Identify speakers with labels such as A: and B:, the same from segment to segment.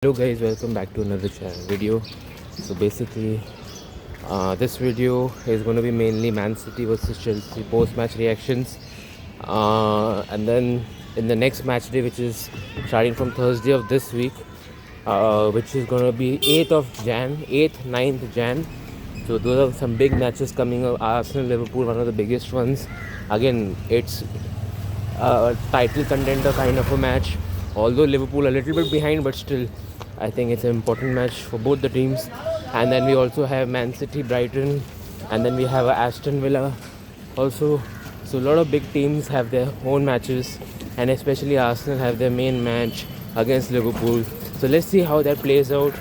A: Hello guys, welcome back to another channel video. So basically this video is going to be mainly Man City versus Chelsea post-match reactions, and then in the next match day, which is starting from Thursday of this week, which is going to be 8th of Jan, 8th, 9th Jan. So those are some big matches coming up. Arsenal, Liverpool, one of the biggest ones. Again, it's a title contender kind of a match, although Liverpool a little bit behind, but still I think it's an important match for both the teams. And then we also have Man City, Brighton, and then we have Aston Villa also. So a lot of big teams have their own matches, and especially Arsenal have their main match against Liverpool. So let's see how that plays out,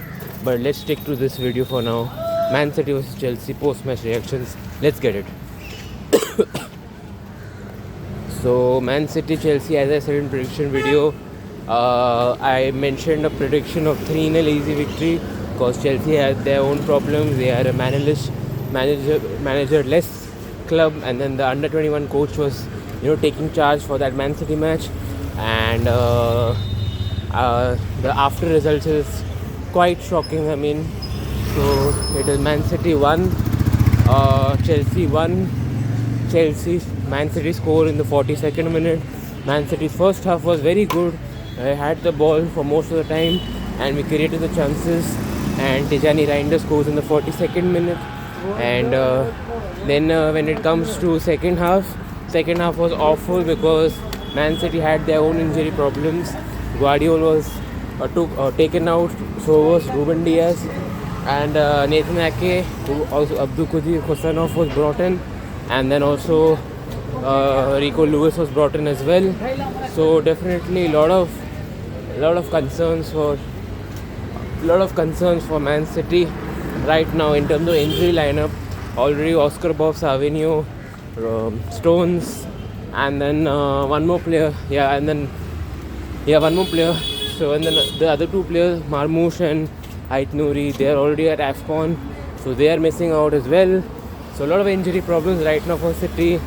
A: but let's stick to this video for now. Man City vs Chelsea post-match reactions. Let's get it. So Man City Chelsea, as I said in prediction video, I mentioned a prediction of 3-0 easy victory because Chelsea had their own problems. They had a manager-less club, and then the under 21 coach was taking charge for that Man City match, and the after results is quite shocking. I mean, so it is Man City 1, Chelsea 1. Man City score in the 42nd minute. Man City's first half was very good. I had the ball for most of the time and we created the chances, and Tijani Reinders scores in the 42nd minute. And then when it comes to second half was awful because Man City had their own injury problems. Guardiola was taken out, so was Ruben Diaz, and Nathan Ake, who also Abdulkadir Khosanov was brought in, and then also Rico Lewis was brought in as well. So definitely a lot of concerns for Man City right now in terms of injury lineup. Already Oscar Bob Savinho, Stones, and then one more player. One more player. So and then the other two players, Marmoush and Ait Nouri, they are already at AFCON, so they are missing out as well. So a lot of injury problems right now for City,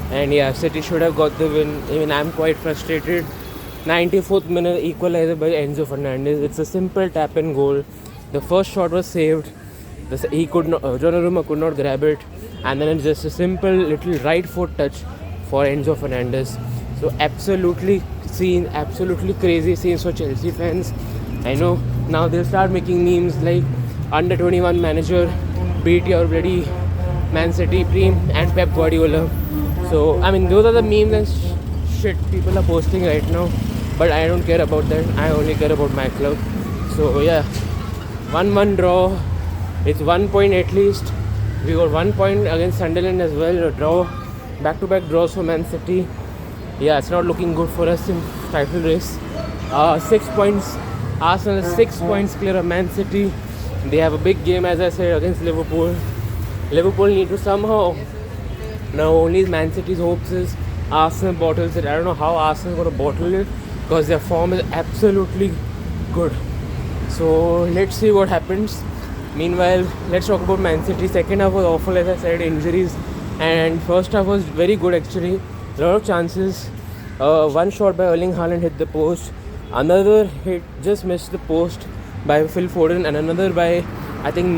A: and City should have got the win. Even I'm quite frustrated. 94th minute equalizer by Enzo Fernandez. It's a simple tap and goal. The first shot was saved. Donnarumma could not grab it, and then it's just a simple little right foot touch for Enzo Fernandez. So absolutely crazy scenes for Chelsea fans. I know now they'll start making memes like under 21 manager beat your bloody Man City team and Pep Guardiola. So I mean those are the memes and shit people are posting right now, but I don't care about that. I only care about my club. So 1-1 draw. It's 1 point at least. We got 1 point against Sunderland as well. A draw, back-to-back draws for Man City. It's not looking good for us in title race. 6 points. Arsenal is 6 points clear of Man City. They have a big game, as I said, against Liverpool. Liverpool need to somehow. Now only Man City's hopes is Arsenal bottles it. I don't know how Arsenal is going to bottle it because their form is absolutely good. So let's see what happens. Meanwhile, let's talk about Man City. Second half was awful, as I said, injuries, and first half was very good actually. A lot of chances. One shot by Erling Haaland hit the post. Another hit just missed the post by Phil Foden, and another by I think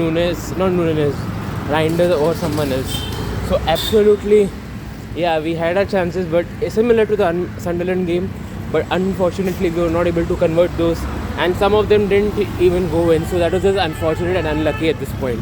A: Reinders or someone else. So absolutely, we had our chances, but similar to the Sunderland game, but unfortunately we were not able to convert those, and some of them didn't even go in. So that was just unfortunate and unlucky at this point.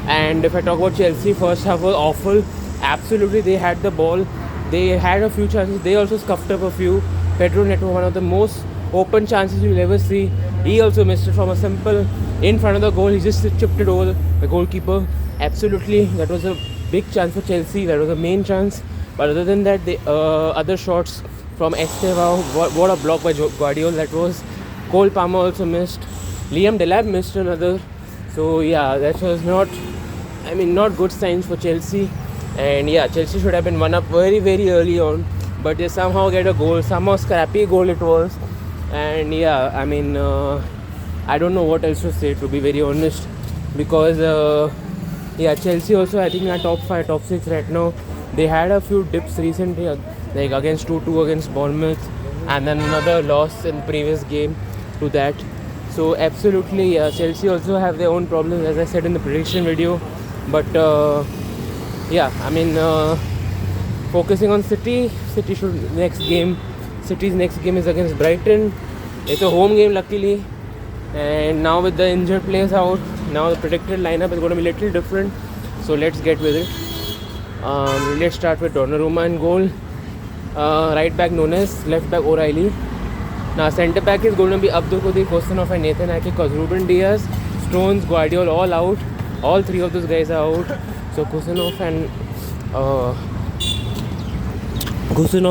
A: And if I talk about Chelsea, first half was awful. Absolutely, they had the ball. They had a few chances. They also scuffed up a few. Pedro Neto, one of the most open chances you'll ever see. He also missed it from a simple in front of the goal. He just chipped it over the goalkeeper. Absolutely, that was a big chance for Chelsea. That was a main chance. But other than that, the other shots from Estevao, what a block by Guardiola that was. Cole Palmer also missed. Liam Delap missed another. So that was not good signs for Chelsea. And Chelsea should have been one up very, very early on, but they somehow get a goal, somehow scrappy goal it was. And I don't know what else to say, to be very honest, because Chelsea also I think are top 5, top 6 right now. They had a few dips recently, like against 2-2 against Bournemouth, and then another loss in previous game to that. So absolutely, Chelsea also have their own problems, as I said in the prediction video. But yeah, I mean, focusing on City. City's next game is against Brighton. It's a home game, luckily. And now with the injured players out, now the predicted lineup is going to be a little different. So let's get with it. Let's start with Donnarumma in goal. Right back Nunes, left back O'Reilly. Now centre back is going to be Abdul Qadir, Kostanov and Nathan Ake, because Ruben Diaz, Stones, Guardiola all out. All three of those guys are out. So Kostanov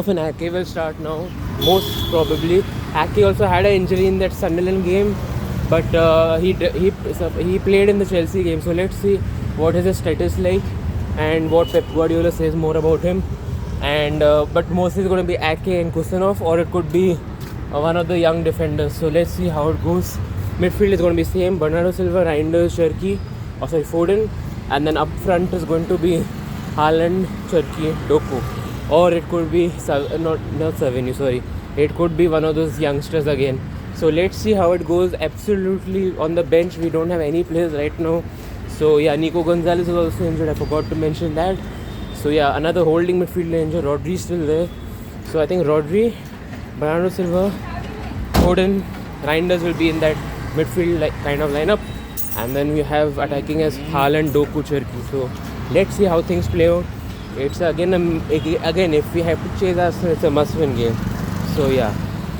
A: and Ake will start now, most probably. Ake also had an injury in that Sunderland game, but he played in the Chelsea game. So let's see what is his status like and what Pep Guardiola says more about him. And but mostly it's going to be Ake and Kostanov, or it could be one of the young defenders. So let's see how it goes. Midfield is going to be same: Bernardo Silva, Reinders, Foden, and then up front is going to be Haaland, Cherki, Doku, or it could be not Savinio, sorry. It could be one of those youngsters again. So let's see how it goes. Absolutely on the bench, we don't have any players right now. So yeah, Nico Gonzalez is also injured. I forgot to mention that. So yeah, another holding midfielder injured. Rodri still there. So I think Rodri, Bernardo Silva, Foden, Reinders will be in that midfield kind of lineup. And then we have attacking as Haaland, Doku, Cherki. So let's see how things play out. It's again if we have to chase Arsenal, it's a must-win game. So yeah,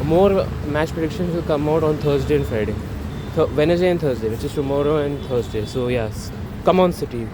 A: more match predictions will come out on Thursday and Friday. Wednesday and Thursday, which is tomorrow and Thursday. So yes, come on City.